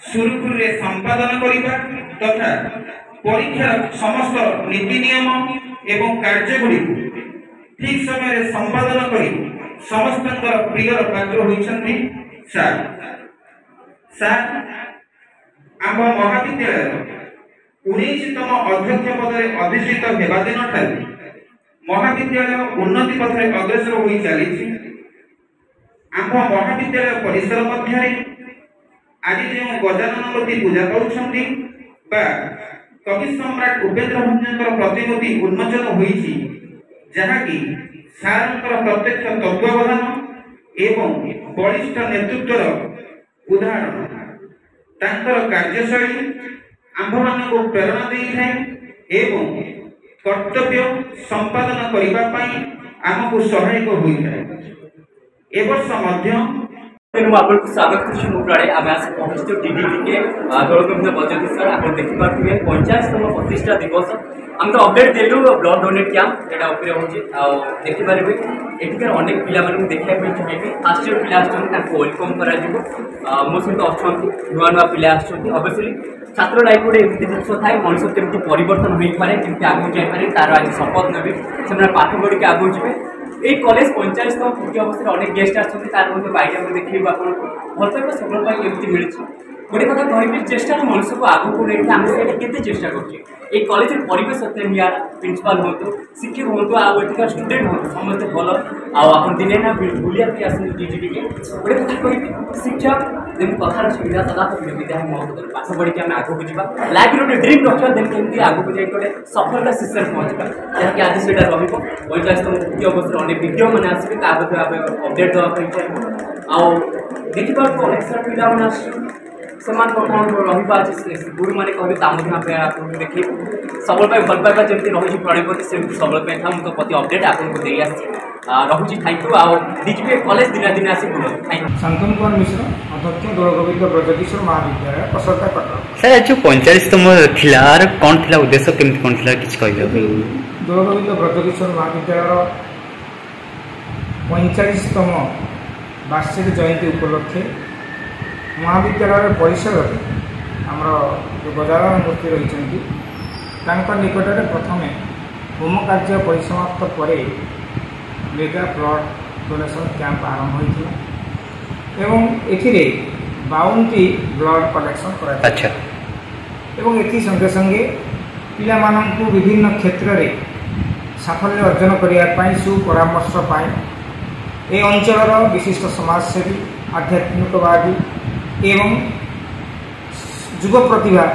सुरुखुरु संपादन करने तथा परीक्षार समस्त नीति नियम एवं कार्यगुड़ी ठीक समय संपादन कर समस्त प्रिय पात्र होती सार सार आम महाविद्यालय 19तम अध्यक्ष पद अधिष्ठित होगा दिन ठार महाविद्यालय उन्नति पथ अग्रसर हो चली आम महाविद्यालय परिसर मध्य आज जो गजाननपति पूजा करुछंती बा कवि सम्राट उपेन्द्र भंजकर प्रतिमूर्ति उन्मोचन होईची जहाँकि सारंकर प्रत्यक्ष तत्वावधान एवं बलिष्ठ नेतृत्वर उदाहरण तांकर कार्यशैली आंभମାନଙ୍କୁ प्रेरणा देइଥାଏ एवं कर्तव्य संपादन करिबा पई आमको सहायक होइଥାଏ। ए वर्ष मध्य आपको स्वागत करें आम आस पहुँचते टीडीपी के दौलगोविंद बजकेश्वर आप देखिपे 50तम प्रतिष्ठा दिवस आम तो अपडेट देलु ब्लड डोनेट कैंप यहाँ होगी देखिपारे एटिकार अनेक पिला देखा चाहिए फास्ट इयर पिला वेलकम कर मो सहित अच्छा नुआ नुआ पिला ऑब्वियसली छात्र लाइफ गोटे एमती जिस थाए मनुष्य केमती परिवर्तन हो पाए केमती आगे जापे तार आज शपथ ने से पाठ पढ़ी आगे जी ये कॉलेज 45तम पूर्ति अवस्था अनेक गेस्ट आईडिया देखिए भल पाइबा सब मिली गोटे कथा कह चेष्टा मनुष्य को आगे को लेकिन आम से चेष्टा कर कॉलेज परिवेश अत्य निरा प्रिंसिपाल हूँ शिक्षक हूँ आठिका स्टूडेंट हूँ समस्त भल आप दिने ना बुलिया आसते टीडीपी के गोटे कथा कह शिक्षक जमी कथार सुविधा सदा विद्या महत्व पाठ पढ़ी आम आगे जा लाइफ गोटे ड्रीम रखा देन केमती आगे जाए गोटे सफलता शीर्ष पहुँचा जहाँकि आज से रही 45तम पूर्ति अवस्था अनेक वीडियो मैंने आसवे अपडेट देवाई चाहिए देखिए अनेक सारा पिला मैंने कौन रही गुरु मैंने कहते देखिए सब भल पाइबा जमी रही प्रणयपति से सब था मुझे प्रति अपडेट आपको दे रही थैंक यू आजीपे कॉलेज दिन दिन आसी बुल शांतनु कुमार मिश्र अध्यक्ष दौलगोविंद ब्रजकिशोर महाविद्यालय कसरता कटक सर जो 45तम थिला कौन थिला उद्देश्य केमती कौन थिला किछ कहबे दौलगोविंद ब्रजकिशोर महाविद्यालय 45तम वार्षिक जयंती उपलक्षे महाविद्यालय परिसर आमर जो गजानन मूर्ति रही निकट में प्रथम होम कार्य परिसमाप्त पर मेगा ब्लड डोनेशन कैंप आरंभ होता एवं एथिरे 52टी ब्लड कलेक्शन कर संगे संगे पिला माननकु विभिन्न क्षेत्र में साफल्य अर्जन करने सुपरामर्श पाए ए अंचल विशिष्ट समाजसेवी आध्यात्मिकवादी एवं युग प्रतिभा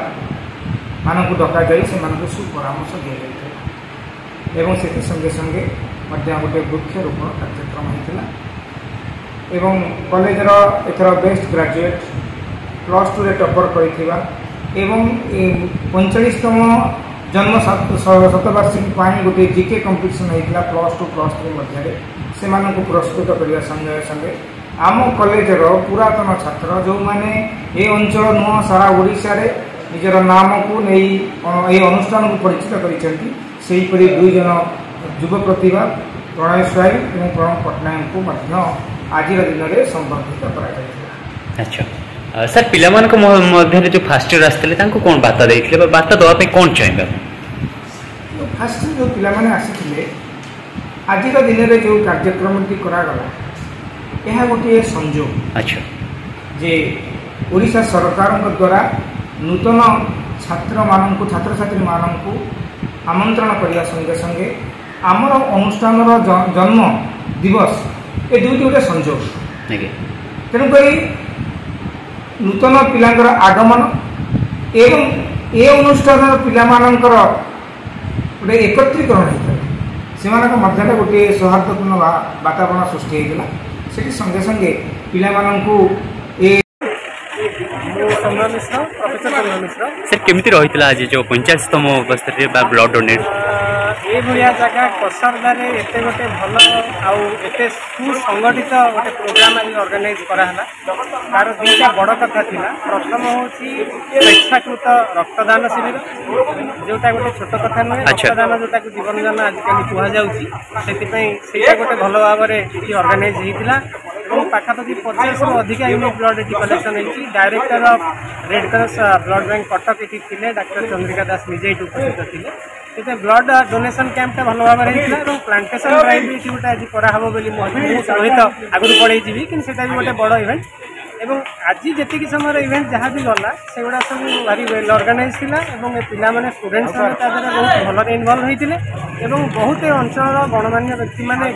मानक डक जाए से सुपरामर्श दि जाता एवं से संगे संगे गोटे वृक्षरोपण कार्यक्रम होता एवं कॉलेजर एथर बेस्ट ग्रेजुएट +2 रे टॉपर करथिबा एवं 45तम जन्म शतवार्षिकी गोटे जीके कंपिटिशन होता +2 +3 मध्य से पुरस्कृत करने संगे संगे आम कॉलेजर पुरातन छात्र जो मैंने ये अंचल नुह सारा ओडिशा रे निजर नाम को नहीं अनुष्ठान को परिचित करपरी 2 जन युव प्रतिभा प्रणय स्वाई और प्रणव पट्टनायक को आज दिन में संबर्धित कर। अच्छा सर पिला मध्य जो फास्ट इयर आसते कौन बार्ता देते बार्ता देवाई कौन चाहिए फास्ट जो पिला आसी आज दिन में जो कार्यक्रम करागला यह गोटे संयोग अच्छा जे ओडिशा सरकार द्वारा नूतन छात्र छात्री मानू आमंत्रण करने संगे संगे आमर अनुष्ठान जन्म दिवस ये दुईटी गोटे संयोग तेणुक नूतन पिलांकर आगमन एवं ए अनुष्ठान पिलामानंकर गोटे एकत्रीकरण होता है मध्य गोटे सौहार्दपूर्ण वातावरण सृष्टि होता से संगे संगे पिलामानंकु सर केमिति रही आज जो 45तम अवस्था ब्लड डोनेट ये जगह कसारदार एत गोटे भल आते सुसंगठित गोटे प्रोग्राम आज ऑर्गेनाइज कराला तार दुईटा बड़ कथा थी प्रथम हूँ स्वेच्छाकृत रक्तदान शिविर जोटा गोटे छोट कथा नुहे रक्तदान जोटा जीवन दान आजिकल कहूँ गोटे भल भाव में ऑर्गेनाइज होता पाखापाखि 50 रु अधिक यूनिट ब्लड ये कलेक्शन होती director of red cross blood bank Cuttack ये थे डॉक्टर चंद्रिका दास निजे उपस्थित थे ब्लड डोनेशन कैंपटा भल भाव में प्लांटेशन ड्राइव भी गोटे आज कराव सहित आगुरी बढ़ई जी कि गोटे बड़ इवेंट एवं आज जी समय इवेंट जहाँ भी गला से गुड़ा सब भारी वेल ऑर्गेनाइज थिला एवं पिलामाने स्टूडेंट्स बहुत भल इनवल्व होते बहुत अंचल गणमान्य व्यक्ति मैंने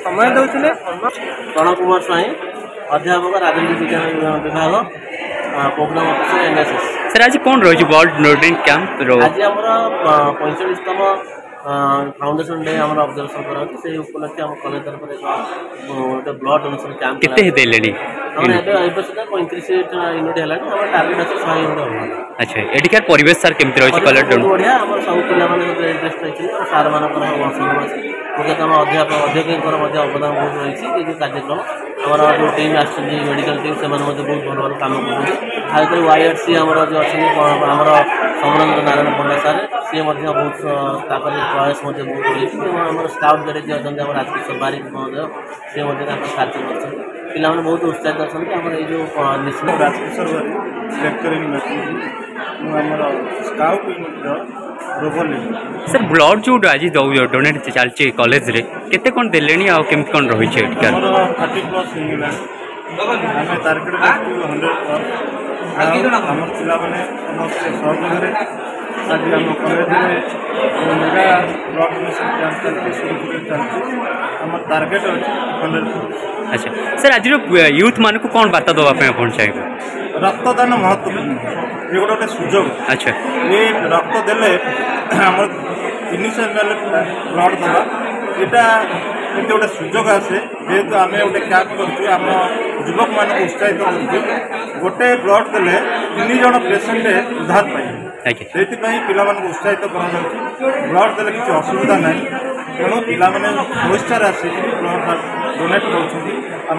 समय दौले प्रणव कुमार स्वाई अध्यापक राजनीति विज्ञान विभाग प्रोग्राम ऑफिसर एनएसएस सर आज कौन रही ब्लड डोनेट कैंप आज आम 45तम फाउंडेशन डे आम ऑब्जर्वेशन कराऊँ से उपलक्षे आम कॉलेज तरफ गोटे ब्लड डोनेशन कैंप केते देलेनी सुधा 35 यूनिट है टार्गेट अच्छे 100 यूनिट अच्छा एडिकार परिवेश सर केमती रही ब्लड डोनेट बढ़िया आम सब पिला इंटरेस्ट रही सार मान मुख्यतः आम अध्यक्ष अवदान बहुत रही कार्यक्रम आमर जो टीम आसुँच मेडिकल टीम से बहुत भल भल कम कर YRC आमर जो अच्छे आमर समरेन्द्र नारायण पंडा सार सी बहुत प्रयास बहुत रही आम स्काउट गाइड जो अच्छा राजकिशोर बारिक महोदय सी कार्य कर पिला बहुत उत्साहित अच्छा आम जो निश्चित Rajkishore Barik lecturing scout unit sir blood जो आज डोनेट चलती कॉलेज रे केते कौन देले केमती कौन रही है 30+ आम टार्गेट 100 आम पिला समस्त सहयोग आज आम college mega blood donation camp चलती सुरखुरी चलती आम टार्गेट अच्छे 100। अच्छा सर आज यूथ मान को कौन बार्ता दवाई आप चाहिए रक्तदान महत्वपूर्ण ये गोटे सुजोग अच्छा ये रक्त देले आम 300 ml ब्लड दवा यहाँ गोटे सुजोग आसे जेहेतु आम गोटे कैंप करम युवक मान उत्साहित कर गोटे ब्लड देले 3 जन पेसेंट उद्धार पाए से पिला उत्साहित कर ब्लड देले किसी असुविधा ना तेणु पिला स्वेच्छा आसिक ब्लड डोनेट कर